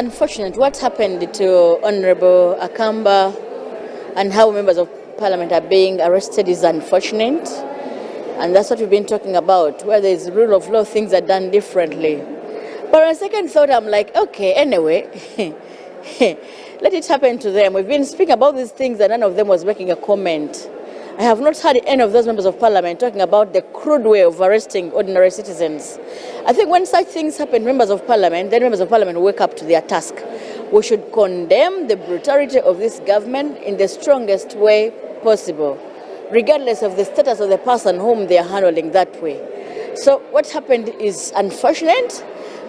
Unfortunate, what happened to Honorable Akamba and how members of parliament are being arrested is unfortunate. And that's what we've been talking about. Where there is rule of law, things are done differently. But on a second thought, I'm like, okay, anyway, let it happen to them. We've been speaking about these things and none of them was making a comment. I have not heard any of those members of parliament talking about the crude way of arresting ordinary citizens. I think when such things happen, members of parliament wake up to their task. We should condemn the brutality of this government in the strongest way possible, regardless of the status of the person whom they are handling that way. So what happened is unfortunate,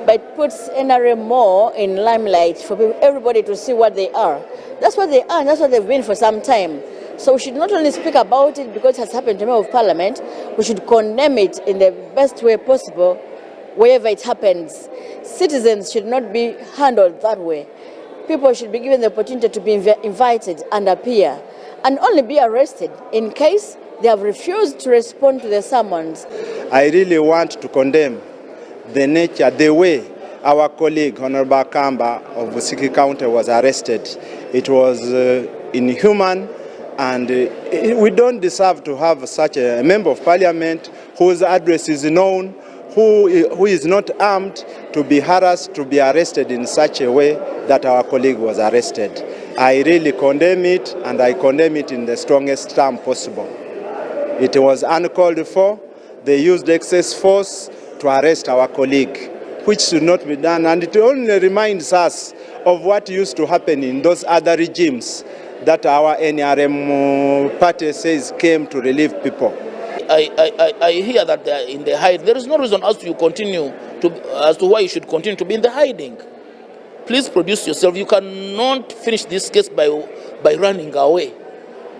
but it puts NRM more in limelight for everybody to see what they are. That's what they are, and that's what they've been for some time. So we should not only speak about it because it has happened to members of parliament, we should condemn it in the best way possible wherever it happens. Citizens should not be handled that way. People should be given the opportunity to be invited and appear, and only be arrested in case they have refused to respond to the summons. I really want to condemn the nature, the way our colleague Honorable Akamba of Busiki County was arrested. It was inhuman, and we don't deserve to have such a member of parliament whose address is known, who is not armed, to be harassed, to be arrested in such a way that our colleague was arrested. I really condemn it, and I condemn it in the strongest term possible. It was uncalled for. They used excess force to arrest our colleague, which should not be done, and it only reminds us of what used to happen in those other regimes that our NRM party says came to relieve people. I hear that they are in the hide. There is no reason as to why you should continue to be in the hiding. Please produce yourself. You cannot finish this case by running away.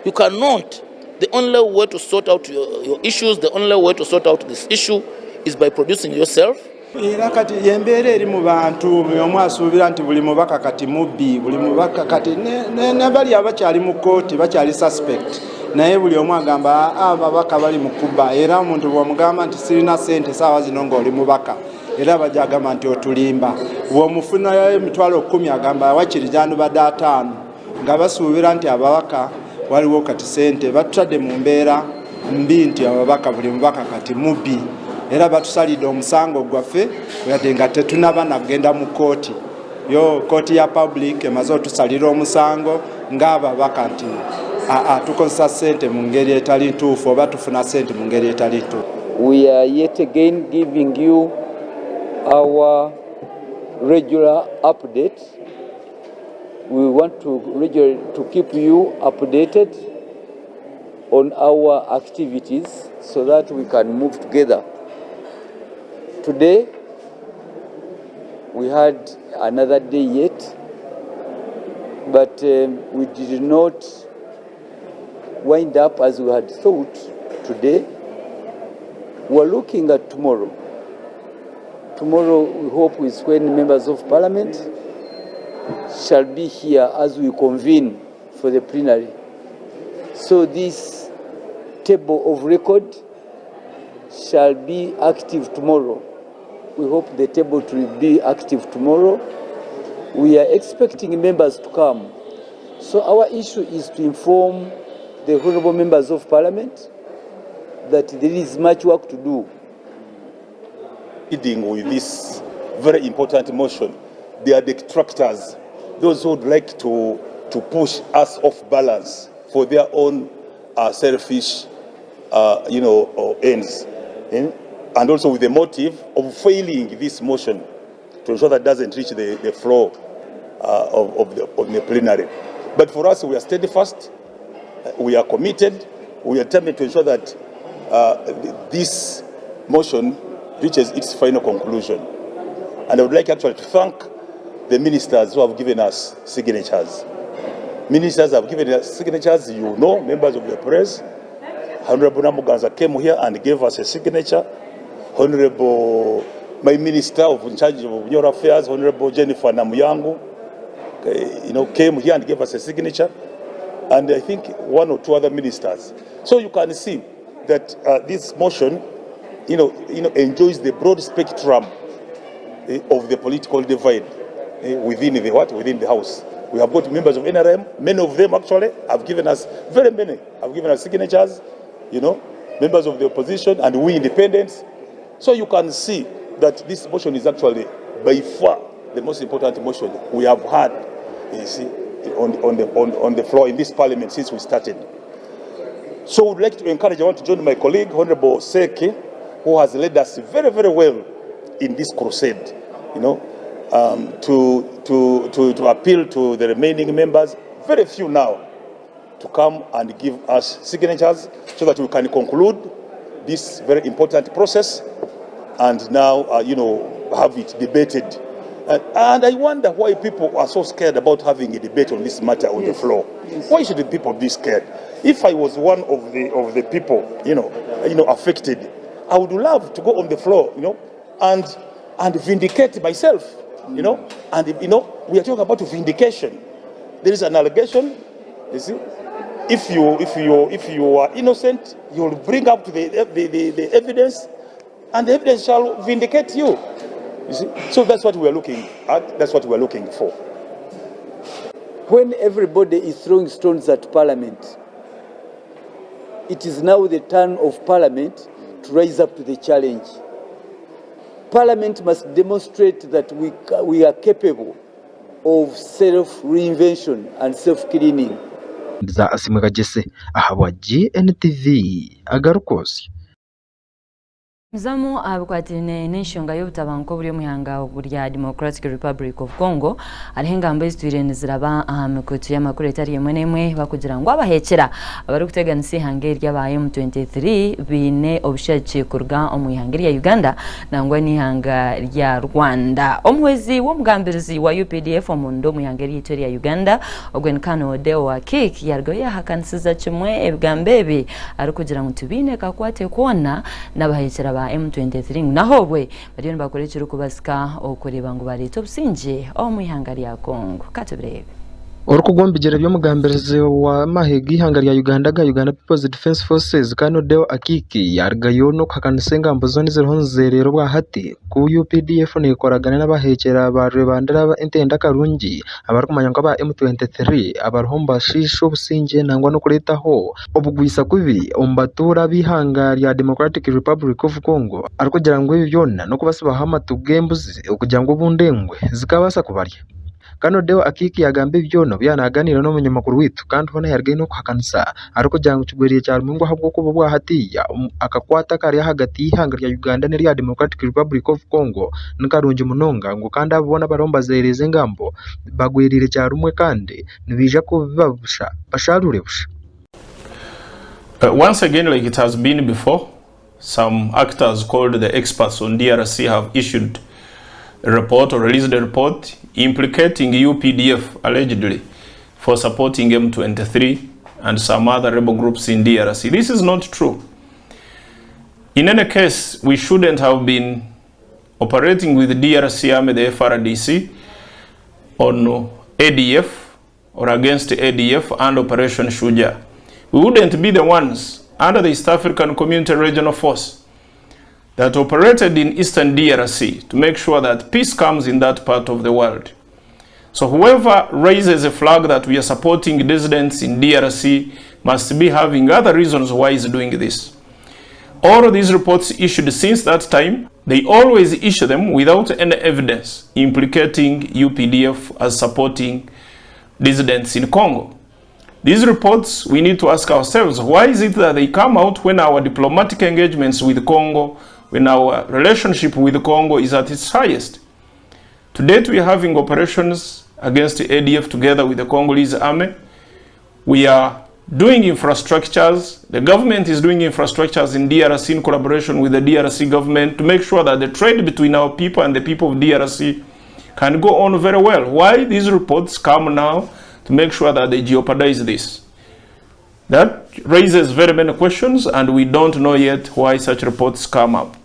You cannot. The only way to sort out your issues, the only way to sort out this issue is by producing yourself. Era kati yembeera eri mu bantu omu asuubira nti buli mubaka kati mubbi, buli mubaka kati ne bali abakyali mu kooti bakyali suspect, naye buli omu agamba ababaka bali mu kubba, era omuntu bw'omugamba nti sirina ssente saawa zino ng'oli mubaka era bajja agamba nti otulimba, bw'omufunayo emitwalo 10 agamba wakiri gyandibadde 5 nga basuubira nti ababaka waliwo kati ssente. Batutadde mu mbeera mbi nti ababaka buli mubaka kati mubbi, era batusalidde omusango gwaffe wadde nga tetunaba nagenda mu kooti. Kooti ya public emaze otusalira omusango ng'ababaka nti tukozesa ssente mu ngeri etali ntuufu oba tufuna ssente mu ngeri etali ntuufu. We are yet again giving you our regular update. We want to keep you updated on our activities so that we can move together. Today, we had another day yet, but we did not wind up as we had thought today. We're looking at tomorrow. Tomorrow, we hope, is when members of parliament shall be here as we convene for the plenary. So this table of record shall be active tomorrow. We hope the table to be active tomorrow. We are expecting members to come. So our issue is to inform the honorable members of parliament that there is much work to do. Dealing with this very important motion, they are detractors, those who would like to push us off balance for their own selfish ends. And also with the motive of failing this motion to ensure that it doesn't reach the floor of the plenary. But for us, we are steadfast, we are committed, we are determined to ensure that this motion reaches its final conclusion. And I would like actually to thank the ministers who have given us signatures. Ministers have given us signatures, you know, members of the press. Honorable Namuganza came here and gave us a signature. Honorable, my minister in charge of your affairs, Honorable Jennifer Namuyangu, came here and gave us a signature. And I think 1 or 2 other ministers. So you can see that this motion, enjoys the broad spectrum of the political divide. within the what? Within the House. We have got members of NRM. Many of them actually have given us signatures. Members of the opposition and we independents. So you can see that this motion is actually by far the most important motion we have had, you see, on the floor in this parliament since we started. So I would like to encourage, I want to join my colleague, Honorable Seke, who has led us very, very well in this crusade, to appeal to the remaining members, very few now, to come and give us signatures so that we can conclude this very important process and now, have it debated. And I wonder why people are so scared about having a debate on this matter on the floor. Why should the people be scared? If I was one of the people, affected, I would love to go on the floor, and vindicate myself, and we are talking about vindication. There is an allegation, you see. If you are innocent, you will bring up the evidence, and the evidence shall vindicate you. You see? So that's what we are looking at. That's what we are looking for. When everybody is throwing stones at Parliament, it is now the turn of Parliament to rise up to the challenge. Parliament must demonstrate that we are capable of self-reinvention and self-cleaning. za asimuga jese ahawa GNTV agarukosi Mzamu abukwatine n'enshonga y'obutabanguko buri omwihanga ogurya Democratic Republic of Congo alihenga mbe zitwirene ziraba ahamikoto y'amakuru etari yemwe nemwe bakugira ngo abahekera abari kuteganisa ihanga ry'aba M23 bine obushaje kurga omwihanga rya Uganda nangwa n'ihanga rya Rwanda. Omwezi w'omugambirizi wa UPDF omundo omwihanga rya Uganda Ogwenkano Deo Akik yargo yahakanisiza kimwe ebigambebe ari kugira ngo tubine kakwate kuona n'abahekera M23 naho bwe bariyo bakorekera kubasika okureba ngo barito businje omwihanga rya Congo katubrebe Orukugombigere by'omugambirizi wa mahegi ihanga rya Uganda People's Defense Forces Kano Deo Akiki yargayo no kuhakanisa engambo zone zirihonzerero bwa hati ku UPDF nikoragana n'abahekera barebandira ba entenda karungi abarukumanya ngo ba M23 abarhomba shisho businje nangwa no kuretaho obugwisa kubi ombatura bihanga rya Democratic Republic of Congo arikugira ngo ibi byonna no kubasibaho amatugembuzi okugira ngo bundengwe zikabasa kubarya. Kano Deo Akiki yagambe byono byanaganira no munyamakuru witu kandi hona yargaye no kuhakanisa ariko jyango kigweriye cyane mu ngo habwo ko bwa hatiya akakwata kari hagati y'ihanga rya Uganda n'irya Democratic Republic of Congo nkarunje munonga ngo kandi abona baromba zereze ngambo bagwerire cyane umwe kandi nibija ko bibabusha basharure busha. Once again, like it has been before, some actors called the experts on DRC have issued a report or released a report implicating UPDF allegedly for supporting M23 and some other rebel groups in DRC. This is not true. In any case, we shouldn't have been operating with the DRC Army, the FRDC, on ADF or against ADF and Operation Shuja. We wouldn't be the ones under the East African Community Regional Force that operated in Eastern DRC to make sure that peace comes in that part of the world. So whoever raises a flag that we are supporting dissidents in DRC must be having other reasons why he's doing this. All of these reports issued since that time, they always issue them without any evidence implicating UPDF as supporting dissidents in Congo. These reports, we need to ask ourselves, why is it that they come out when our diplomatic engagements with Congo, when our relationship with Congo is at its highest? To date, we are having operations against the ADF together with the Congolese army. We are doing infrastructures. The government is doing infrastructures in DRC in collaboration with the DRC government to make sure that the trade between our people and the people of DRC can go on very well. Why these reports come now to make sure that they jeopardize this? That raises very many questions, and we don't know yet why such reports come up.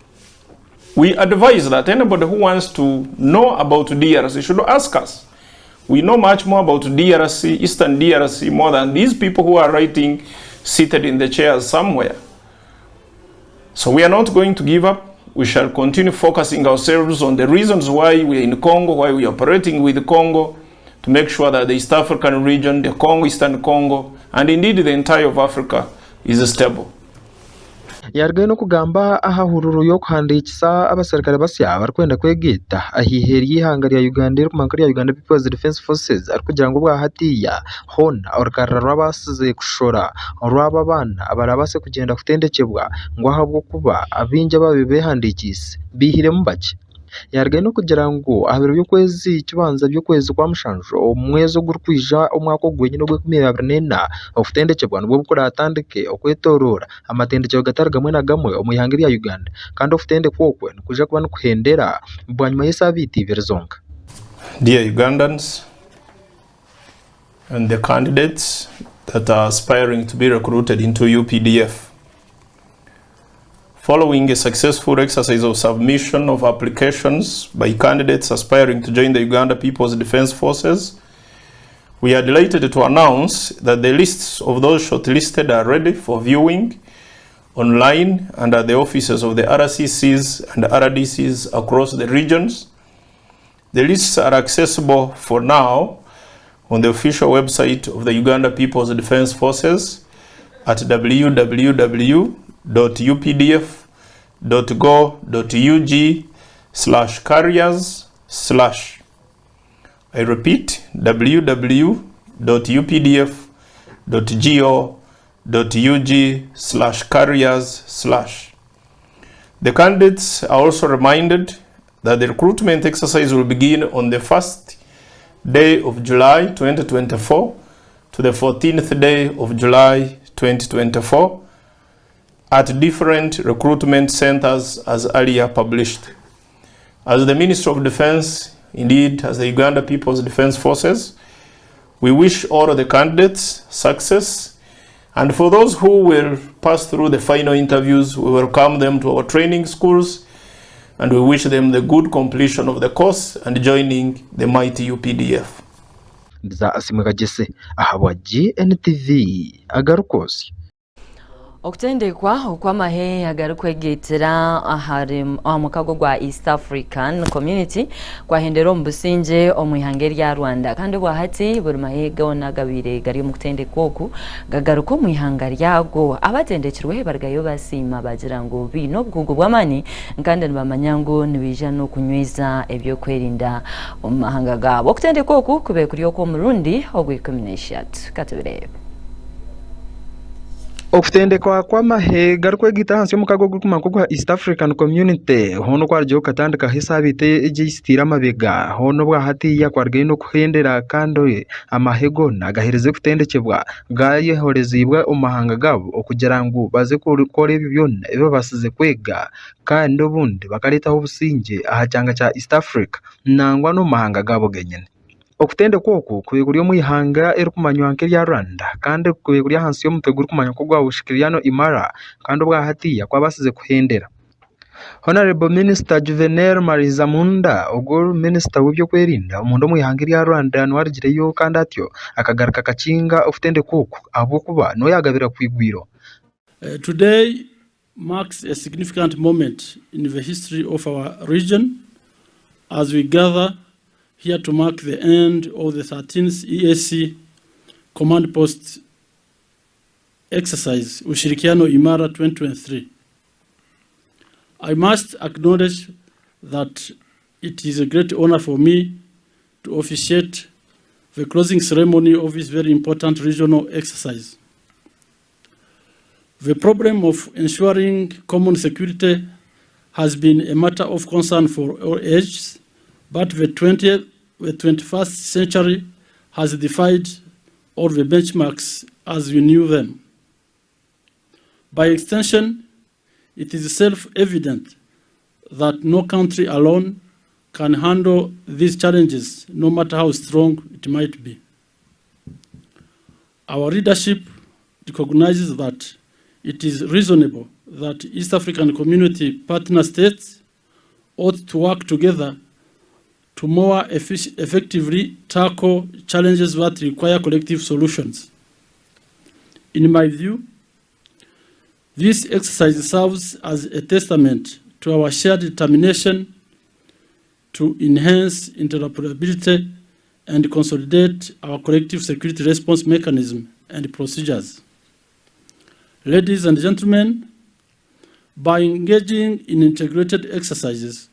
We advise that anybody who wants to know about DRC should ask us. We know much more about DRC, Eastern DRC, more than these people who are writing seated in the chairs somewhere. So we are not going to give up. we shall continue focusing ourselves on the reasons why we are in Congo, why we are operating with Congo, to make sure that the East African region, the Congo, Eastern Congo, and indeed the entire of Africa is stable. Yargaye no kugamba ahahururu yo kuhandikisa abasirikare basya barikwenda kwegeta ahiheri ihanga rya Uganda iri kumankari ya Uganda People's Defence Forces ari kugira ngo bwahatiya hona orukarra rwabasize kushora rwaba bana abarabase kugenda kutendekebwa ngo ahabwo kuba abinja babe behandikise bihire mu bake. Yargaye no kugira ngo abiro by'ukwezi kibanza by'ukwezi kwa mushanjo omwezo gurkwija omwaka ogwenye no gwe2024 okutendekebwa nubwo bukora atandike okwetorora amatendekebwa gatari gamwe na gamwe omuyanga ya Uganda kandi okutende kwokwe nukuja kuba nukuhendera bwanyuma y'esabiti verzonga. Dear Ugandans and the candidates that are aspiring to be recruited into UPDF, following a successful exercise of submission of applications by candidates aspiring to join the Uganda People's Defence Forces, we are delighted to announce that the lists of those shortlisted are ready for viewing online and at the offices of the RCCs and RDCs across the regions. The lists are accessible for now on the official website of the Uganda People's Defence Forces at www.updf.go.ug/carriers/ I repeat, www.updf.go.ug/carriers/. The candidates are also reminded that the recruitment exercise will begin on the first day of July 2024 to the 14th day of July 2024 at different recruitment centers as earlier published. As the Ministry of Defense, indeed as the Uganda People's Defence Forces, we wish all of the candidates success, and for those who will pass through the final interviews, we welcome them to our training schools and we wish them the good completion of the course and joining the mighty UPDF. Za asimugagese ahabwa GNTV agarukosi. Okutendekwa okwamahe agarukwegitira ahari omukago gwa East African Community kwahendera omubusinje omwihanga rya Rwanda kandi bwahati buri mahega onagabire gari mukutendekwa oku gagaruko mwihanga ryago abatendekirwe bargayo basima bagira ngo bino bwugo bwamani kandi bamanyango nibija no kunyweza ebyo kwerinda omahanga gabo okutendekwa oku kube kuri oko murundi ogwikomination katubirebe. Okutendekwa kwamahe garukwegita hansi y'omukago gw'okumanko gwa East African Community hono kwaryo katandika hisabite ejistira amabega hono bwahatiya kwargaye no kuhendera kandi amahego nagahereze kutendekebwa gayehorezibwa omahanga gabo okugira ngo baze gukora ebyo byonna ebe basize kwega kandi obundi bakaletaho obusinge aha cyanga cya East Africa nangwa no mahanga gabo genyene. Okutende kwoku kubeguri omwihanga erikumanywa nke rya Rwanda kandi kubeguri hansi y'omuteguro kumanywa ko gwa bushikiriyano imara kandi bwahatiya kwabasize kuhendera. Honorable Minister Juvenal Marizamunda ogwo Minister w'ibyo kwerinda omundu omwihanga rya Rwanda nwargireyo kandi atyo akagaruka kakinga okutende kwoku abo kuba no yagabira kwigwiro. Today marks a significant moment in the history of our region as we gather here to mark the end of the 13th EAC Command Post exercise, Ushirikiano Imara 2023. I must acknowledge that it is a great honor for me to officiate the closing ceremony of this very important regional exercise. The problem of ensuring common security has been a matter of concern for all ages, but the 21st century has defied all the benchmarks as we knew them. By extension, it is self-evident that no country alone can handle these challenges, no matter how strong it might be. Our leadership recognizes that it is reasonable that East African Community partner states ought to work together to more effectively tackle challenges that require collective solutions. In my view, this exercise serves as a testament to our shared determination to enhance interoperability and consolidate our collective security response mechanism and procedures. Ladies and gentlemen, by engaging in integrated exercises,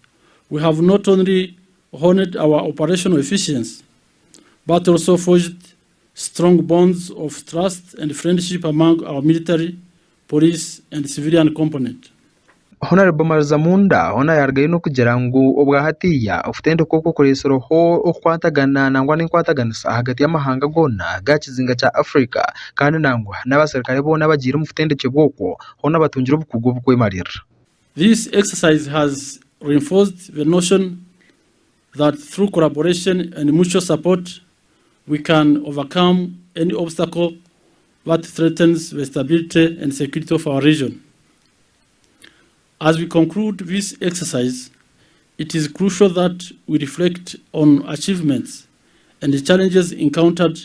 we have not only honed our operational efficiency, but also forged strong bonds of trust and friendship among our military, police, and civilian component. Honorable Marzamunda hona yargaye no kugira ngo ubwa hatiya ufitende koko kuresero ho okwatagana nangwa n'inkwataganisa hagati y'amahanga gona gakizinga cha Africa kandi nangwa n'abasirikare bona bagira umufitende cyeboko hona batungira ubukugo bukwemarira. This exercise has reinforced the notion that through collaboration and mutual support we can overcome any obstacle that threatens the stability and security of our region. As we conclude this exercise, it is crucial that we reflect on achievements and the challenges encountered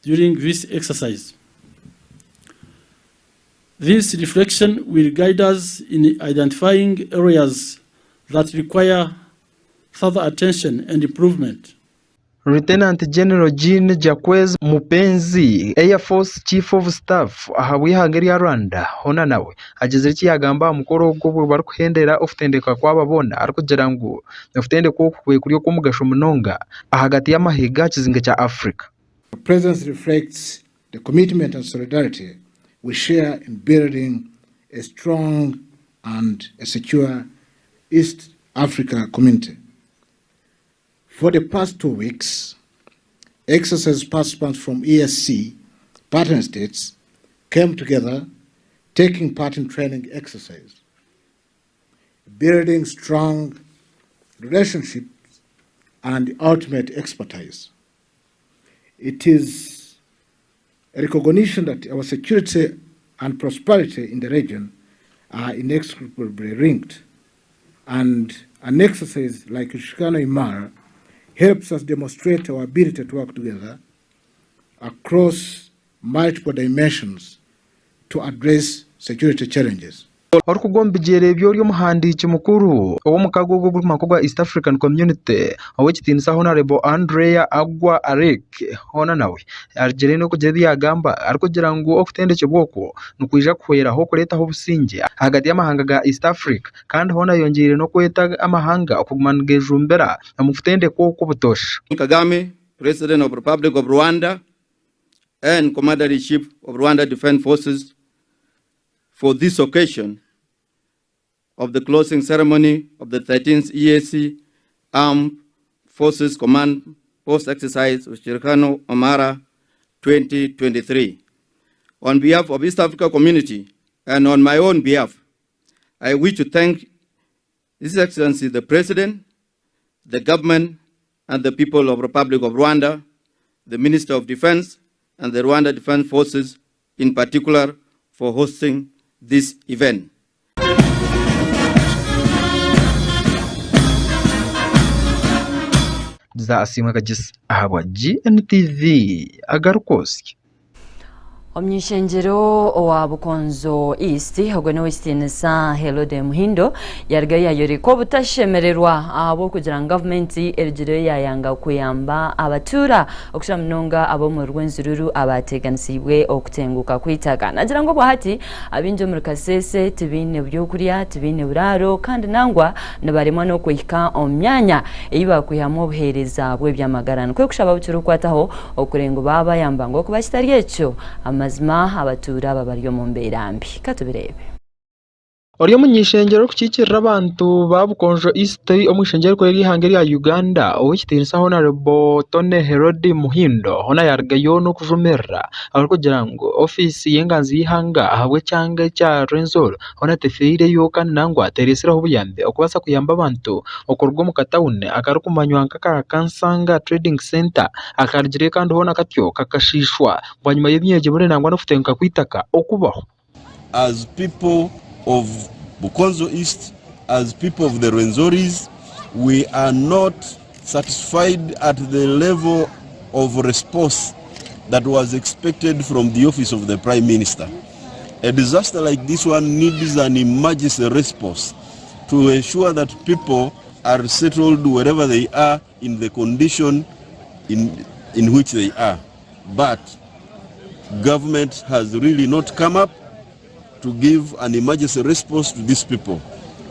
during this exercise. This reflection will guide us in identifying areas that require further attention and improvement. Lieutenant General Jean Jacques Mupenzi, Air Force Chief of Staff ahabwihangeri ya Rwanda hona nawe ageze iki yagamba mukoro gwo bari kuhendera ofutendeka kwababona arikugira ngo ofutende ko kwe kuriyo ko mugasho munonga ahagati y'amahiga kizinga cha Africa. The presence reflects the commitment and solidarity we share in building a strong and a secure East Africa community. For the past 2 weeks, exercise participants from ESC partner states came together, taking part in training exercise, building strong relationships and ultimate expertise. It is a recognition that our security and prosperity in the region are inextricably linked, and an exercise like Ushirikiano Imara helps us demonstrate our ability to work together across multiple dimensions to address security challenges. Orkugombijere byo muhandiki mukuru owo mukagogo gwa East African Community owekitinisa Honorable Andrea Agwa Arek hona nawe arjere no kugedi yagamba arikugira ngo okutende kibwoko nukwija kwera ho kureta ho businge hagati y'amahanga ga East Africa kandi hona yongere no kweta amahanga okumangejumbera amufutende ko kubutosha. Kagame, President of Republic of Rwanda and Commander-in-Chief of Rwanda Defense Forces, for this occasion of the closing ceremony of the 13th EAC Armed Forces Command Post Exercise Ushirikiano Imara 2023. On behalf of East Africa Community and on my own behalf, I wish to thank His Excellency the President, the government, and the people of Republic of Rwanda, the Minister of Defense, and the Rwanda Defense Forces in particular for hosting this event. Za asimwa kagis ahabwa GNTV agarukoski. Omnyishengero wa Bukonzo East hagwe no Western sa Helode Muhindo yargaye ayoriko butashemererwa abo kugira government erigire yayanga kuyamba abatura okushira mnonga abo mu rwenzururu abateganisibwe okutenguka kwitaga nagira ngo bahati abinjo muri kasese tibine byokuriya tibine buraro kandi nangwa nabarimo no kuyika omyanya eyiba kuyamo buhereza bwe byamagarano kwe kushaba bucuru kwataho okurengo baba yamba ngo kubashitari yecho mazima abatura babaryo mu mberambi katubirebe. Oriyo munyishengero kukikirira abantu babukonjo East omwishengero ko yihangeri ya Uganda owekitinisa Honorable Tone Herode Muhindo hona yargayo no kujumera akugira ngo office yenganzi yihanga ahabwe cyanga cya Renzol hona tefeire yo kandi nangwa teresera hubuyambe okubasa kuyamba abantu okorwa mu katawune akarukumanywa nkaka Kansanga Trading Center akarigire kandi hona katyo kakashishwa banyuma y'imyeje bure nangwa no futenka kwitaka okubaho. As people of Bukonzo East, as people of the Rwenzoris, we are not satisfied at the level of response that was expected from the office of the Prime Minister. A disaster like this one needs an emergency response to ensure that people are settled wherever they are in the condition in which they are. But government has really not come up to give an emergency response to these people.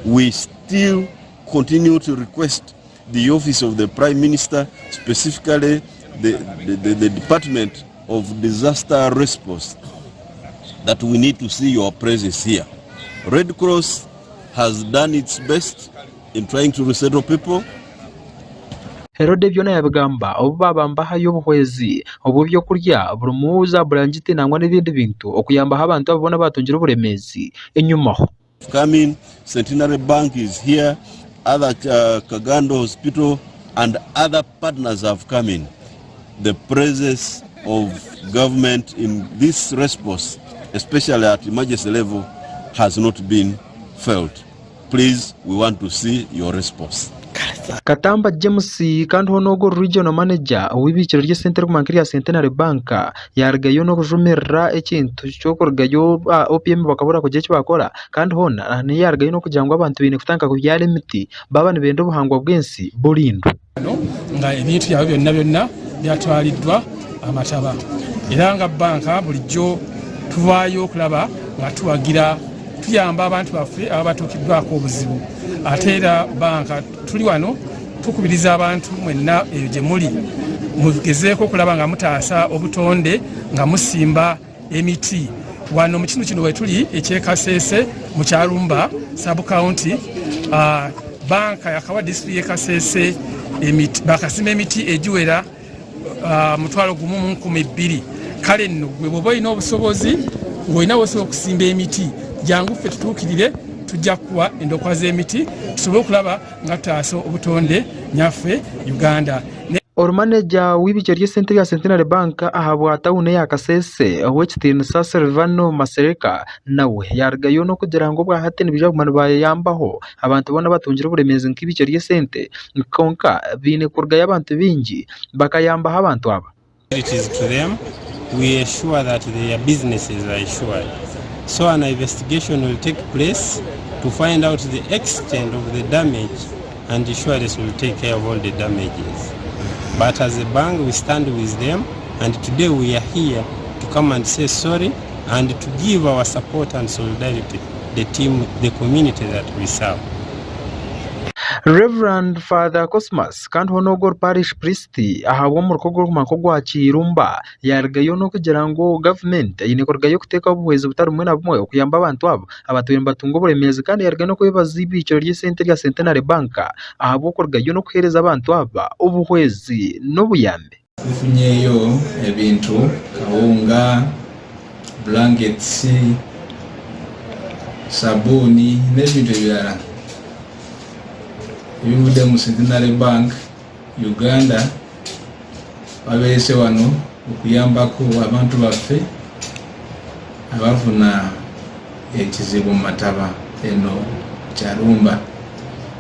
We still continue to request the office of the Prime Minister, specifically the Department of Disaster Response, that we need to see your presence here. Red Cross has done its best in trying to resettle people. Herode byona yabigamba obu babambahayo obuhwezi obu byo kurya buri muza burangite nangwa n'ibindi bintu okuyambaho abantu ababona batungira uburemezi enyumaho. Coming, Centenary Bank is here, other Kagando Hospital and other partners have come in. The presence of government in this response, especially at emergency level, has not been felt. Please, we want to see your response. Katamba James kandi honogo regional manager w'ibiciro ry'Center Bank ya Centenary Bank yargayo no kujumerera ekintu cyo kurgayo OPM bakabura kujye bakora kandi hona ni yargayo no kugira ngo abantu bine kutanka ku byari imiti baba nibendo buhangwa bwensi burindu nga ebintu yawe byonna byatwaliddwa amataba era nga banka bulijjo tuvayo kulaba nga tuwagira tuyamba abantu baffe abatuukiddwako obuzibu ate era banka tuli wano tukubiriza abantu mwenna eyo gye muli mugezeeko okulaba nga mutaasa obutonde nga musimba emiti wano mu kino kino wetuli ekyekasese mu Kyalumba sub county banka yakawa district y'ekasese emiti bakasima emiti egiwera mutwalo gumu mu 12,000 kale nno gwe bwoba olina obusobozi ng'olina wosobola okusimba emiti jangu ffe tutuukirire tujja kuwa endokwa z'emiti tusobole okulaba nga tutaasa obutonde nyaffe Uganda. Orumaneja w'ibiciro ry'Center ya Centenary Bank ahabwa tawune ya Kasese w'ekitiinisa Silvano Masereka nawe yargayo no kugira ngo bwahate nibija kumana bayambaho abantu bona batungira uburemezi nk'ibiciro ry'Center konka bine kurgaya abantu bingi bakayambaho abantu aba. It is to them. We assure that their businesses are assured. So an investigation will take place to find out the extent of the damage, and insurance will take care of all the damages. But as a bank, we stand with them, and today we are here to come and say sorry and to give our support and solidarity the team, the community that we serve. Reverend Father Cosmas kandi honogor parish priest ahabwa mu rukogo rw'amakogwa Kirumba yargayo no kugira ngo government yinekorgayo kuteka ubuhwezi butari umwe na bumwe okuyamba abantu abo abatuye batungo buremezi kandi yargayo no kubibaza ibiciro ry'Center ya Centenary Bank ahabwo korgayo no kuhereza abantu aba ubuhwezi n'obuyambe bifunyeyo ebintu kawunga blankets sabuni n'ebintu byara ibivude mu Centenary Bank Uganda babese wano okuyambako abantu baffe abafuna ekizibu mataba eno Kyalumba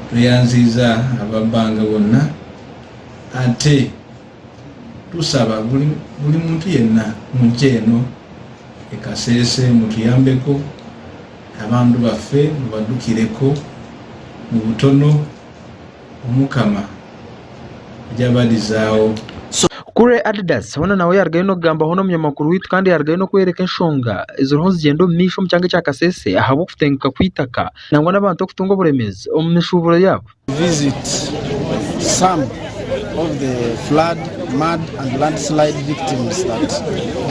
tuyanziza ababanga bonna ate tusaba buli muntu yenna mujeno ekasese mutuyambeko abantu baffe mubadukireko mu butono omukama jabalizao kure Adidas hona nawe yargayo no gamba hono munyamakuru witu kandi yargayo no kwereka enshonga izo ronzi gendo misho mcyange cya Kasese ahabo kutenga kwitaka nangwa nabantu kutunga buremezi omishuburo yabo visit some of the flood, mud and landslide victims that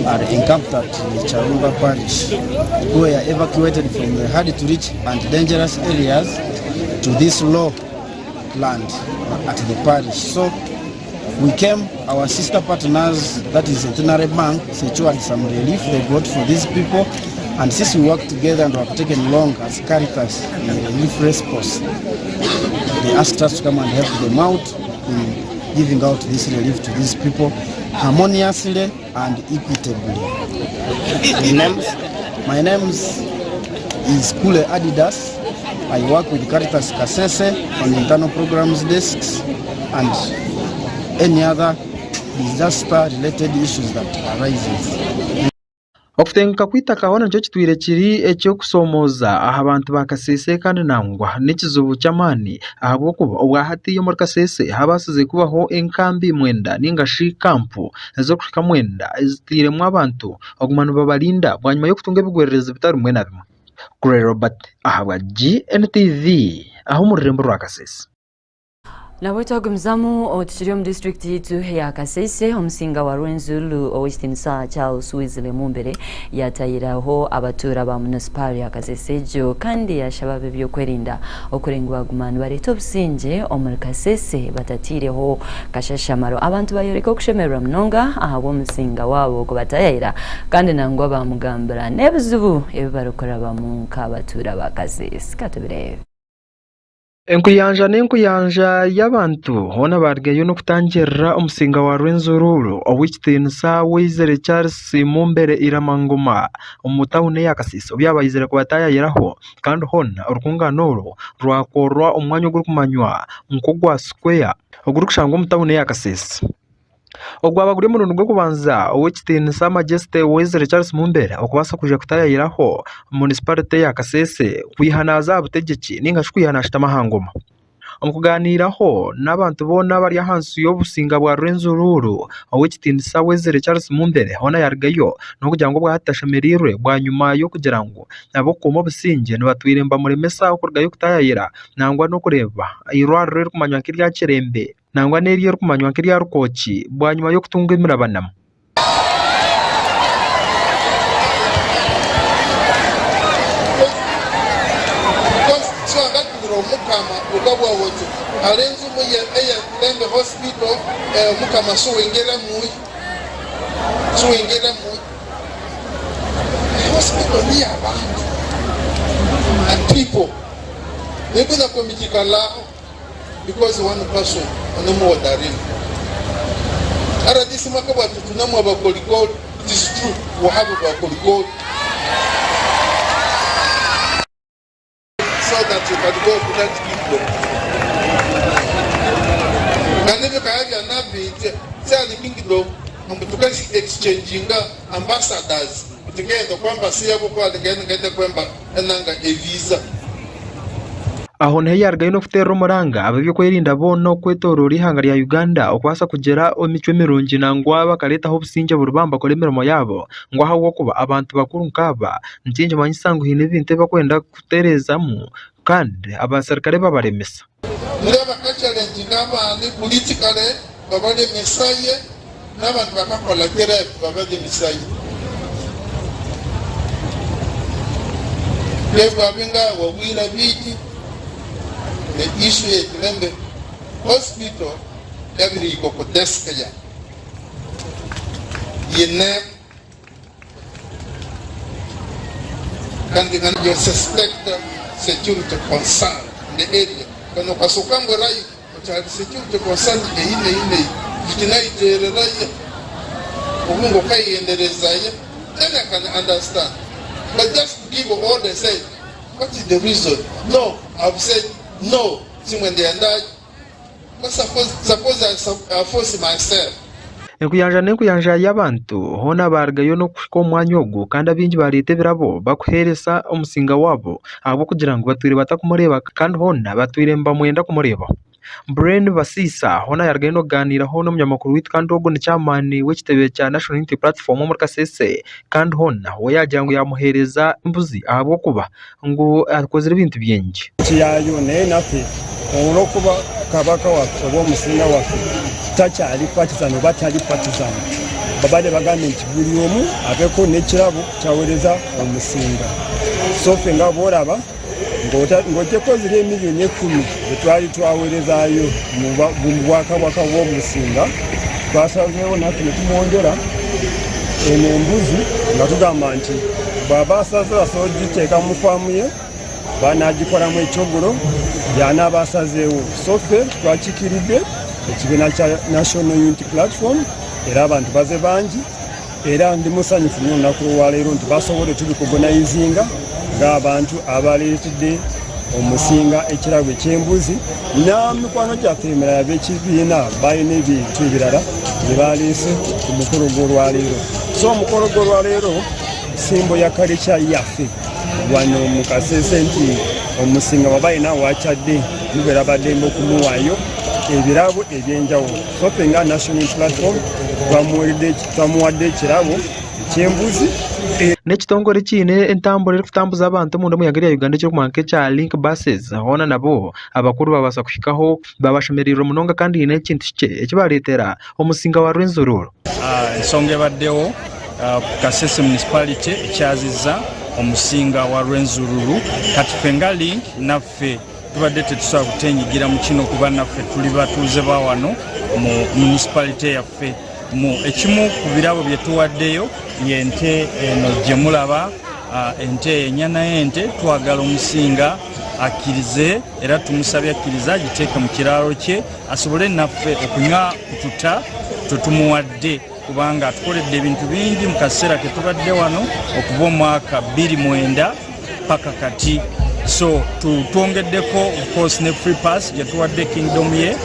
are encamped at Kyalumba Parish who were evacuated from the hard to reach and dangerous areas to this low land at the parish. So we came, our sister partners, that is Centenary Bank, secured some relief they brought for these people, and since we work together and have taken long as Caritas in the relief response, they asked us to come and help them out in giving out this relief to these people harmoniously and equitably. My name is Kule Adidas. I work with Caritas Kasese on the internal programs desks and any other disaster related issues that arises. okutenga kwitaka hona nco kitwire kiri ekyo kusomoza aha abantu bakasese kandi nangwa n'ikizubu cy'amani ahabwo kuba obwahati yo muri kasese habasize kubaho enkambi mwenda ningashi kampu zo kushika mwenda ezitiremwe abantu ogumana babalinda bwanyuma yo kutunga ebigwerereza bitari mwe na bimwe. Kure Robert ahabwa GNTV aho mu rurembo rwa Kasese. Naweta gumzamu otishirium district yitu ya Kasese omusinga wa Rwenzulu owestinisa Charles Wizile Mumbere yatayiraho abatura ba municipal ya Kasese jo kandi yashababe byo kwerinda okurengwa gumana bareto businje omuri Kasese batatireho kashashamaro abantu bayoreka kushemerwa mnonga ahabo musinga wabo ko batayira kandi nangwa bamugambira nebuzubu ebibarukora bamunka abatura ba Kasese katubire. Enkuyanja y'abantu hona bargeyo no kutangira omusinga wa Rwenzururu owikitinisa Wizere Charles Mumbere iramangoma omutawune ya Kasese obyabayizira ko batayiraho kandi hona urukunganoro rwakorwa omwanya guri kumanywa nkogwa square oguri kushanga omutawune ya Kasese. Ogwaba guri murundo gwo kubanza owikitinisa Majesty Wizere Charles Mumbere okubasa kuja kutayiraho municipality ya Kasese kwihanaza abutegeki ninga shukwihanashita mahangoma omukuganiraho n'abantu bona bari hansi y'obusinga bwa Rwenzururu owikitinisa Wizere Charles Mumbere hona yargayo no kugira ngo bwahatashamerirwe bwa nyuma yo kugira ngo nabo komo businge nibatwiremba muri mesa okurgayo kutayira nangwa no kureba irwarire kumanywa kirya kirembe nangwa neriyo kumanywa kirya rukoki bwa nyuma yo kutunga imirabanamo. Mukama wote alenzu muye lembe hospital mukama suwengera mu hospital ni abantu and people maybe the committee kala because one person no more darin ara this makaba tunamu abakoliko. It is true we have abakoliko so that you can go to that people. And if you can have the kingdom, and exchanging ambassadors together, kwamba siya kwa ngende kwamba enanga visa. Aho ntiyargaye no kutera umuranga ababyo kwirinda bono kwetorora ihanga rya Uganda okwasa kugera omico mirungi nangwa bakareta ho businje burubamba kolemeramo yabo ngo aho kuba abantu bakuru nkaba ntinje manyisangu hine binte bakwenda kuterezamo kandi abasirikare babaremesa. Muraba challenge n'abandi politically babale mesaye n'abantu bakakola kera babale mesaye. Lebo abinga wawira biki the issue is remember hospital every koko desk ya yene can you suspect security concern in the area kana kwasukamwe rai kwa security concern ine kitinaite rai umungo kai enderezaye then I can understand, but just give all they say what is the reason. No, I've said no, see when they are died. But suppose I force myself. Enkuyanja y'abantu hona bargayo no kushiko mwanyogo kandi abinji barite birabo bakuheresa omusinga wabo abo kugira ngo batwire batakumureba kandi hona batwiremba mwenda kumureba. Brain Basisa hona yargaye no ganira hono munyamakuru witwa Ndogo ni cyamani w'ikitebe cya National Unity Platform muri Kasese kandi hona we yajyango yamuhereza imbuzi abo kuba ngo akozere ibintu byinji kiyayo ne nafe ono kuba kabaka wacu obo musinga wacu tacyali partizan batali partizan babade bagambe nti buli omu abeko n'ekirabo kyawereza omusinga sofe nga boraba ng'ogyeko ziri emiliyoni 10 etwali twaweerezaayo mu bwakabaka bw'omusinga twasazeewo naffe ne tumwongera eno embuzi nga tugamba nti bw'aba asaze asobola ogiteeka mu faamu ye banaagikolamu ekyogolo y'anaaba asazeewo so ffe twakikiridde ekibiina kya National Unity Platform era abantu baze bangi era ndi musanyufu nnyo olunaku lwaleero nti basobole tubikogonayizinga ng'abantu abaleetedde omusinga ekirabo eky'embuzi n'amikwano gyaffe emirala b'ekibiina balina ebintu ebirala bye baleese ku mukolo gw'olwaleero. So omukolo gw'olwaleero simbo ya kalecha yaffe wano mu Kasese nti omusinga wabayina wachadde mubera badembe okumuwayo ebirabo ebyenjawulo so penga national platform twamuwadde ekirabo kyembuzi n'ekitongole kiine entambula erikutambuza abantu omunda mu yagari ya Uganda ekyokumanka ekya Link Buses hoona nabo abakuru babasa kuhikaho babashemereirwe munonga kandi hiine ekintu kikye ekibaleetera omusinga wa Rwenzururu. Ensonga ebaddewo Kasese municipality ekyazizza omusinga wa Rwenzururu kati ffe nga Link naffe tubadde tetusobola kutenyigira mu kino kuba naffe tuli batuuze ba wano mu municipality yaffe. Ekimu ku birabo bye tuwaddeyo y'ente eno gye mulaba ente ennyana y'ente twagala omusinga akkirize era tumusabye akkirize agiteeke mu kiraalo kye asobole naffe okunywa kututa tetumuwadde kubanga atukoledde ebintu bingi mu kaseera ke tubadde wano okuva omwaka 2009 paka kati. So twongeddeko of course ne free pass gye tuwadde kingdom ye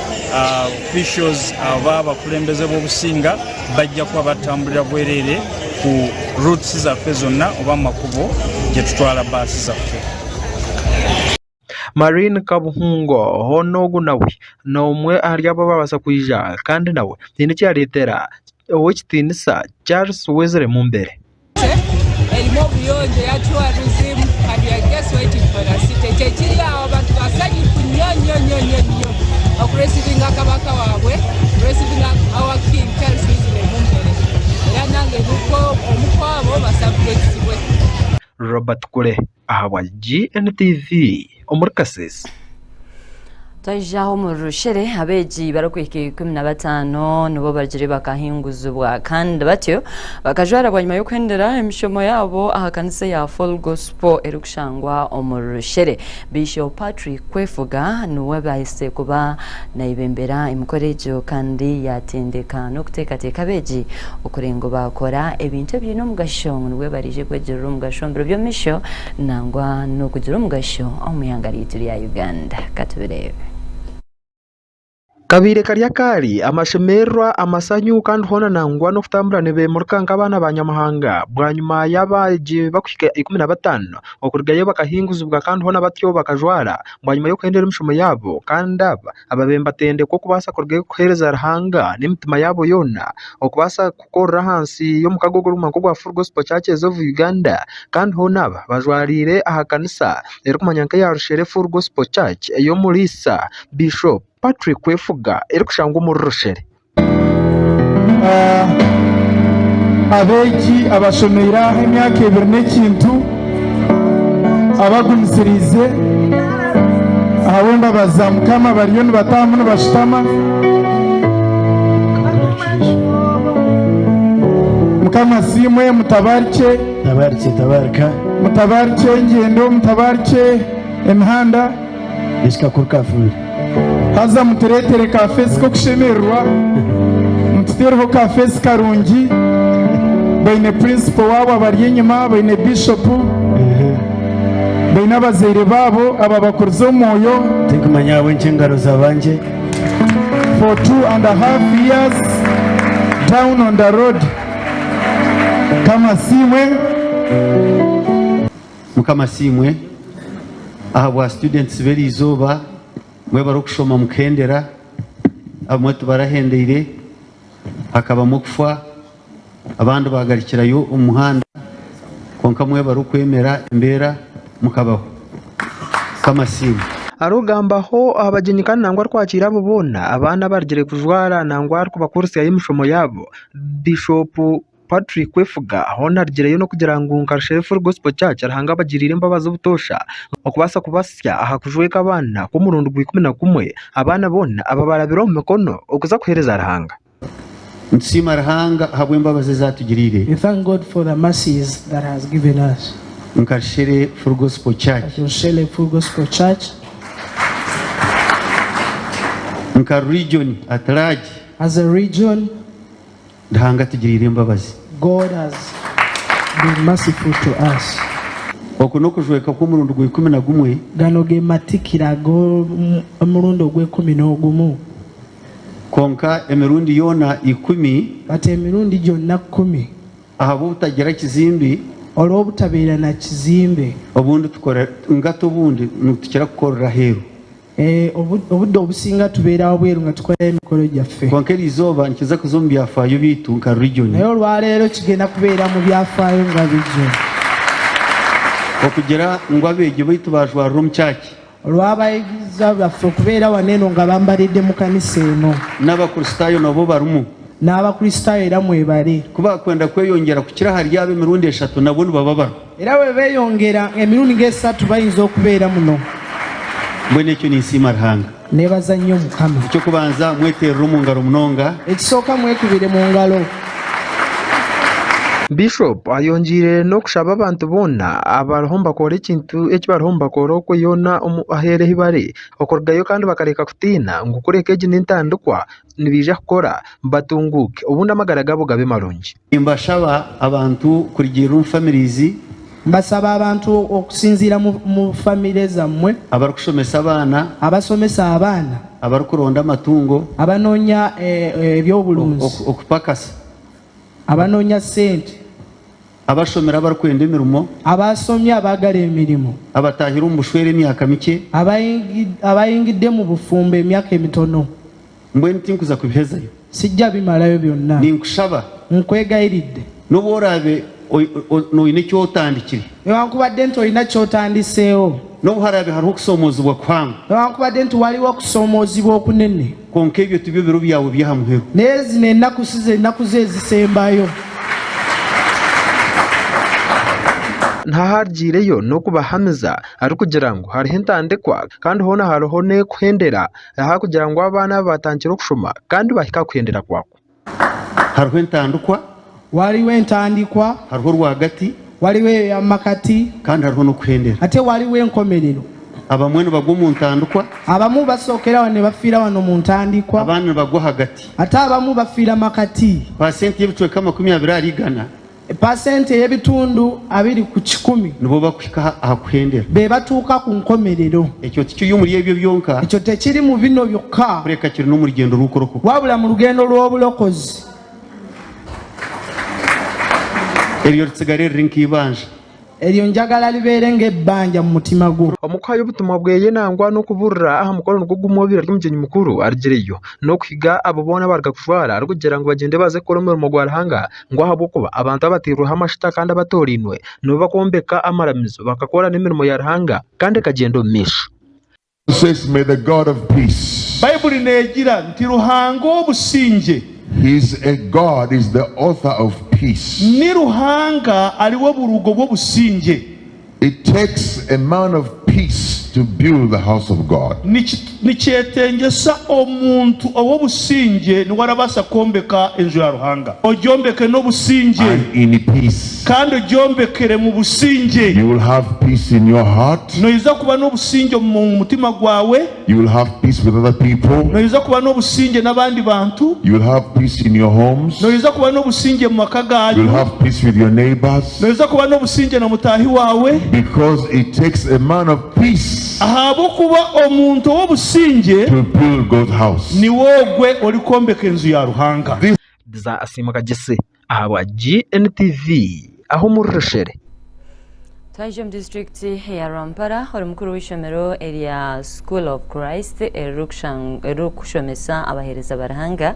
officials abakulembeze b'obusinga bajja kuba batambulira bwereere ku routes zaffe zonna oba makubo gye tutwala baasi zaffe. Marine Kabuhungo hono gunawe n'omwe ahari abo babasa kwija kandi nawe tiine kyaleetera ow'ekitiinisa Charles Wezere mu mbere erimu obuyonjo ya tourism and we are just waiting for the city kyekiri awo abantu basanyufu nnyo okuresivinga kabaka waabwe receiving our king Charles Wezere mu mbere era nange omukwabo basabulekisibwe. Robert Kule ahabwa GNTV omuri Kasese. Twajaho mu rushere abeegi barakwike 15 nibo bagire bakahinguzibwa kandi batyo bakajwara kwa nyuma yo kwendera emishomo yabo aha kanisa ya Full Gospel erukushangwa mu rushere. Bishop Patrick Kwefuga niwe bahise kuba naibembera imikorejo kandi yatendeka no kutekateka abeegi okurengo bakora ebintu byino mugashongo niwe barije kwegera mugashombero byo misho nangwa no kugira mugasho omuyangari turi ya Uganda katubirebe. Kabire karya kari amashemerwa amasanyu kandi hona nangwa no kutambura nebe murukanga abana banyamahanga bwanyuma yabaje bakuhika 15 okurigayo bakahinguzubwa kandi hona batyo bakajwara bwanyuma yo kwendera imishomo yabo kandi ababemba tende ko kubasa kurgayo kuhereza rahanga n'imitima yabo yona okubasa kukorra hansi yo mukagogoro manko gwa Full Gospel Churches of Uganda kandi hona bajwarire aha kanisa erukumanyanka ya Rushere Full Gospel Church yo mulisa Bishop Patrick Kwefuga erukushangwa mu rushere. Abeegi abashomera emyaka 2 n'ekintu abagumisirize abemba bazamukama bariyo nibatamu nibashitama mukama simwe mutabarike ngendo mutabarike emihanda esika kurkafuri haza muteretere kafesi ko kushemerwa mutereho kafesi karungi baine principal wabo abari inyuma baine bishop baine abazeire babo aba bakuruzo moyo tekumanya abo nchengaro zabanje for 2.5 years down on the road kama simwe ahabwa students beri izoba mwe barukushoma mukendera abamwe tubarahendeire hakaba mukufwa abandi bagarikirayo umuhanda konka mwe barukwemera imbera mukabaho kama simwe arugambaho abageni kandi nangwa kwakira abo bona abana barigere kujwara nangwa kubakursi y'imishomo yabo. Bishop Patrick Kwefuga hona rigereyo no kugira ngo Nkarshere Full Gospel Church arahanga bagirira imbabazi ubutosha okubasa kubasya aha kujweka abana ku murundo gwa 11 abana bona aba barabiro mu mikono okuza kuhereza arahanga nsima arahanga habwe imbabazi zatugirire. We thank God for the mercies that has given us. Nkarshere Full Gospel Church, Nkarshere Full Gospel Church, Nkar region at large, as a region, ndahanga tugirire imbabazi. God has been merciful to us. Okuno kujweka ku murundo gwa 11 ganoge matikira go murundo gwa 11 konka emirundi yona 10 ate emirundi jonna 10 ahabo utagira kizimbi olw'obutabeera na kizimbe obundi tukora ngato bundi tukira kukorera heru obudde obusinga tubeera wabweru nga tukola emikolo gyaffe konkeri izoba nkiza kuzo mu byafaayo bitu nka region naye olwaleero kigenda kubeera mu byafaayo nga region okugira ngo abeegi baitu bajwarira omu kyaki olw'abayigiza baffe okubeera waneeno nga bambalidde mu kanisa eno n'abakristaayo nabo barimu n'abakristaayo era mwebale kuba kwenda kweyongera kukira hari yabo emirundi 3 nabo nibaba baro era bwe beeyongera emirundi nga 3 bayinza okubeera muno mbwene ekyo ninsiima Ruhanga nebaza nnyo Mukama ekyokubanza mweterera omu ngalo munonga ekisooka mwekubire mu ngalo Bishop ayonjire no kushaba abantu bona abariho bakora ekintu ekibariho bakora okuyona ahere hibare okorgayo kandi bakareka kutina ngo kureka egi n'intandikwa nibija kukora batunguke ubundi amagara gabo gabe marungi mbashaba abantu kurigira families mbasaba abantu okusinzira mu family zammwe abarukushomesa abana abasomesa abaana abarukuronda amatungo abanoonya ebyobulunzi okupakasa abanoonya sente abashomera barikwenda emirimo abasomye abagala emirimu abatahira omu bushwere emyaka mike abayingidde mu bufumbo emyaka emitono mbwenu tinkuza kubihezayo sijja bimalayo byonna ninkushaba nkwegayiridde noba orabe noine kyotandikire newankubadde nti olina kyotandiseewo nobu harabe hariho okusomoozebwa kwangu newankubadde nti waliwo okusoomoozebwa okunene konka ebyo tibyo biro byawe byahamuheru naye zino ennaku size ennaku ze ezisembayo ntahargireyo no kubahamiza ari kugira ngo hariho intandikwa kandi hona hariho ne kuhendera aha kugira ngo abana batangire okushoma kandi bahika kuhendera kwako hariho intandikwa waliwo entandikwa hariho rwagati waliwo amakati kandi hariho no kuhendera ate waliwo enkomerero abamwe nibagwa mu ntandikwa abamu basookera wano ne bafiira wano mu ntandikwa abandi nibagwa hagati ate abamu bafiira makati pasenti y'ebicweka 20 arigana pasenti y'ebitundu 20 ku 100 nibo bakwika aha kuhendera be batuuka ku nkomerero ekyo tikiri muri ebyo byonka ekyo tekiri mu bino byokka kureka kiri no mu rugendo rw'okorokoka wabula mu lugendo lw'obulokozi eryo litsigare riri nk'ibanja eryo njagala libeere ng'ebbanja mu mutima gwo omukayo obutumwa bweye nangwa n'okuburira aha mukono gw'omubiri ry'omugenyi mukuru arigireyo n'okuhiga abo boona baraga kujwara ari kugira ngo bagende baze gukora omurimo gwa Ruhanga ngo ahabw'okuba abantu abatirweho amashita kandi abatorinwe nibo bakombeka amaramizo bakakora n'emirimo ya Ruhanga kandi ekagenda omu maisho. Says, may the God of peace. Bayibuli negira nti Ruhanga obusinge. He's a God, is the author of peace. Ni Ruhanga aliwo burugo bw'obusinge. It takes a man of peace to build the house of God. Nikyetengesa omuntu ow'obusinge niwarabasa kwombeka enju ya Ruhanga. Ogyombeke n'obusinge. And in peace. Kandi ogyombekere mu businge. You will have peace in your heart. Noyiza kuba n'obusinge mu mutima gwawe. You will have peace with other people. Noyiza kuba n'obusinge n'abandi bantu. You will have peace in your homes. Noyiza kuba n'obusinge mu maka ganyu. You will have peace with your neighbors. Noyiza kuba n'obusinge na mutahi wawe. Because it takes a man of peace ahabw'okuba omuntu ow'obusinge to build God's house. niwoogwe olikombeka enzu ya Ruhanga. Za Asima Kagese ahabwa GNTV aho muri Rushere. Twaje mu district ya Rampara ori mukuru w'ishomero area School of Christ erukushomesa abahereza barahanga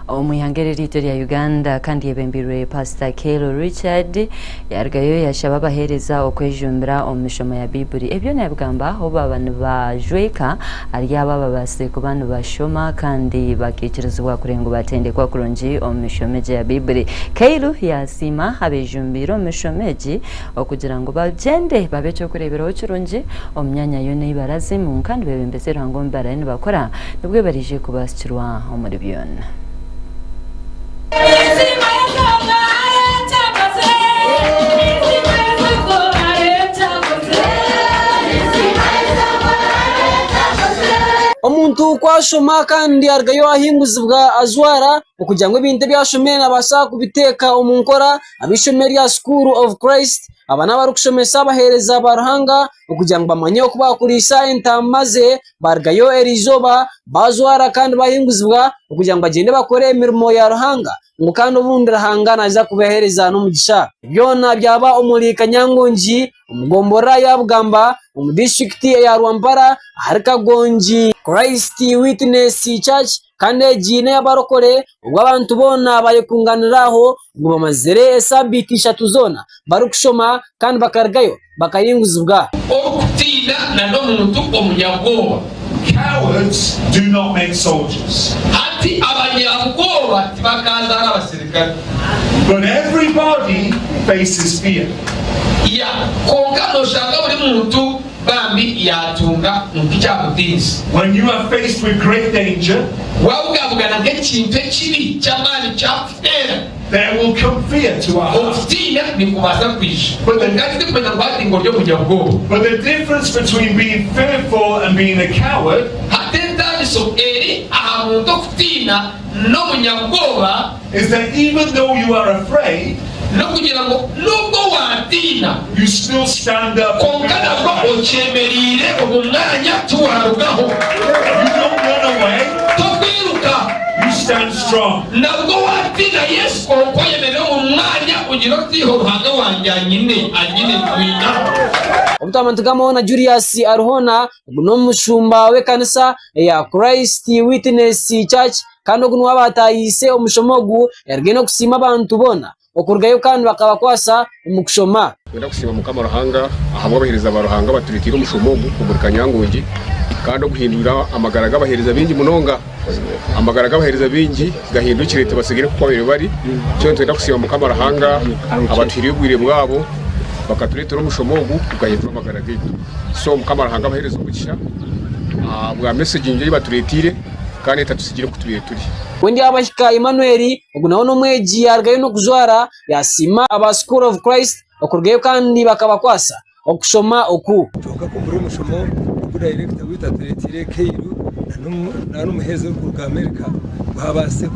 omuyangere rito ya Uganda kandi yebembirwe Pastor Kelo Richard yargayo yashaba bahereza okwejumbira omishomo ya Bibuli ebyo nabigamba aho babana bajweka ari ababa base ku bantu bashoma kandi bakikirizwa kurengo batendekwa kurungi omishomeje ya Bibuli. Kelo yasima abejumbira omishomeji okugira ngo bagende babecho kurebera okirungi omnyanya yone ibaraze mu kandi bebembezera ngo mbarane bakora nibwe barije kubasirwa omuri byona. omuntu kwashoma kandi argayo ahinguzibwa azwara okugira ngo ebintu byashomere nabasa kubiteka omunkora abishomeri ya School of Christ abana barukushomesa abahereza Baruhanga okugira ngo bamanye okubakurisa entamaze bargayo erizoba bazwara kandi bahinguzibwa kugira ngo agende bakore imirimo ya Ruhanga ngo kandi ubundi Ruhanga naza kubahereza n'umugisha. Byona byaba umurika Nyangongi umugombora ya Bugamba mu district ya Rwampara harika gonji Christ Witness Church kandi jine y'abarokore ubwo abantu bona bayikunganiraho ngo bamazere sabiti 3 zona barukushoma kandi bakargayo bakayinguzubwa okutina na no muntu omunyabwoba. Cowards do not make soldiers. Ati abanyabwoba tibakaza abasirikare. But everybody faces fear. Ya konga no shaka buri muntu bambi yatunga mukicyabudinzi. When you are faced with great danger, wabugabugana ngekintu kibi cyamani cyafera, there will come fear to our hearts. But the difference between being fearful and being a coward is that even though you are afraid, you still stand up. You don't run away. You stand strong. Omutamantukamo na Julius Aruhona no mushumba we kanisa ya Christ Witness Church kandi gunwa batayise omushomogu yargeno kusima abantu bona okurgayo kandi bakabakwasa umukushoma wenda kusima mukama Ruhanga ahamwe bahiriza abaruhanga baturitira umushomogu kumurika Nyangongi kandi guhindura amagaraga bahereza bingi munonga amagaraga bahereza bingi gahindukire tubasigire kuko bari cyo twenda kusima mukama Ruhanga abatiriye ubwire bwabo bakaturitira umushomogu ugahindura amagaraga gitu so mukama Ruhanga bahereza umugisha bwa message nje baturitire kandi tatusigire kutubiye turi wendi abashika Emmanuel ugunaho no mweji yargayo no kuzwara yasima aba School of Christ okurgayo kandi bakabakwasa okushoma oku joka kumbura umushomo director wita turetire Keiru na n'umuheze ku Amerika babase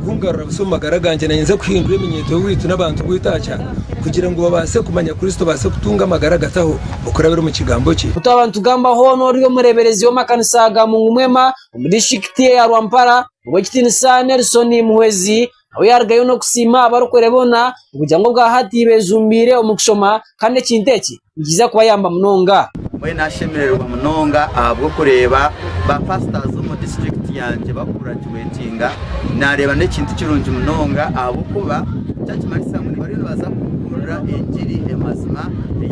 kungarura busoma garaganje nanyenze kwindura iminyeto witu n'abantu gwitacha kugira ngo babase kumanya Kristo base kutunga amagaragataho ukurabira mu kigambo cye utabantu gamba hono ryo mureberezi wo makanisaga mu ngumwema mu district ya Rwampara ngo kitinisa Nelson Muhwezi aho yargayo no kusima abarukore bona kugira ngo bwahati bezumbire umukushoma kandi kinteki ngiza kuba yamba munonga mwe nashemererwa munonga ahabwo kureba ba pastors mu district yanje bakurajuwetinga nareba nekintu kirungi munonga abo kuba cyakimarisa muri bari baza kurura injiri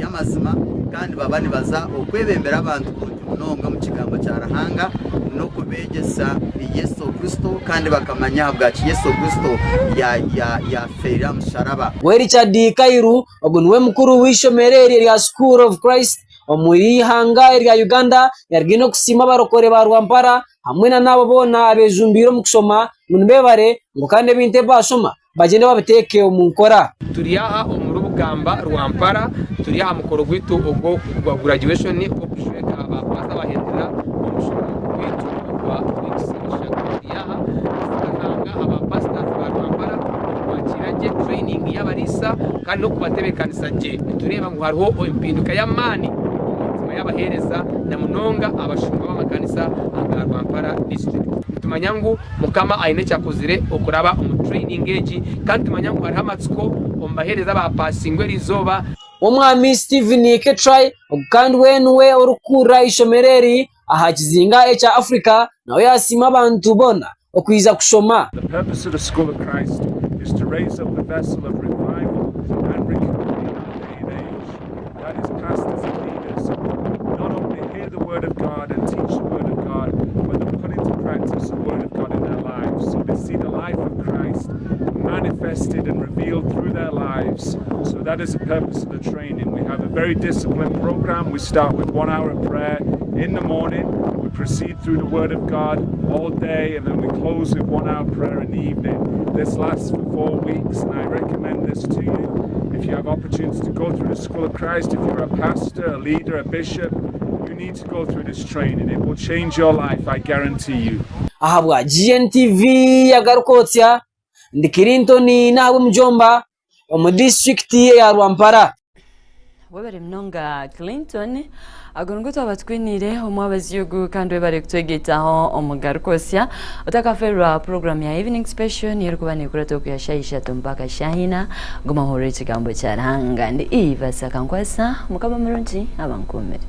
y'amazima kandi babani baza okwebembera abantu munonga mu kigambo cya Ruhanga no kubegesa Yesu Kristo kandi bakamanya bwaci Yesu Kristo ya fera musharaba we Richard Kairu ogunwe mukuru w'ishomereri ya School of Christ omuri hanga ya Uganda yargino kusima barokore ba Rwampara hamwe na nabo bona abejumbiro mu kushoma munbebare ngo kandi binte bashoma bagende babiteke umunkora turi aha omuru Bugamba Rwampara turi aha mukoro gwitu ubwo graduation okusheka abapasa bahendera omushomo gwitu kwa exhibition yaha hanga abapastors ba Rwampara kwakiraje training y'abarisa kandi no kubatebekanisa je tureba ngo hariho impinduka y'amani yabahereza na munonga abashumba b'amakanisa anga Rwampara district tumanyangu mukama aine cyakuzire okuraba umutraining age kandi tumanyangu hari hamatsiko ombahereza ba passingwe rizoba omwami Stephen Ketray kandi wenwe urukura ishomereri ahakizinga echa Africa nawe yasima abantu bona okwiza kushoma. The purpose of the School of Christ is to raise up the vessel of revival and recovery in our day and age. That is pastors and leaders not only hear the word of God and teach the word of God, but they put into practice the word of God in their lives. So they see the life of Christ manifested and revealed through their lives. So that is the purpose of the training. We have a very disciplined program. We start with 1 hour of prayer in the morning. We proceed through the word of God all day, and then we close with 1 hour prayer in the evening. This lasts for 4 weeks, and I recommend this to you. If you have opportunities to go through the School of Christ, if you're a pastor, a leader, a bishop, you need to go through this training. It will change your life, I guarantee you. Ahabwa GNTV yagarukotya ndi Kirintoni nawe mjomba mu district ya Rwampara. Webere mnonga Clinton agongo twabatwinire omwabaziyogu kandi bari kutwegetaho omugarukosya utakaferwa program ya evening special niyo kubani kurata kuyashaisha mpaka shahina goma hore kigambo cyaranga ndi iva sakankwasa mukaba murungi abankomere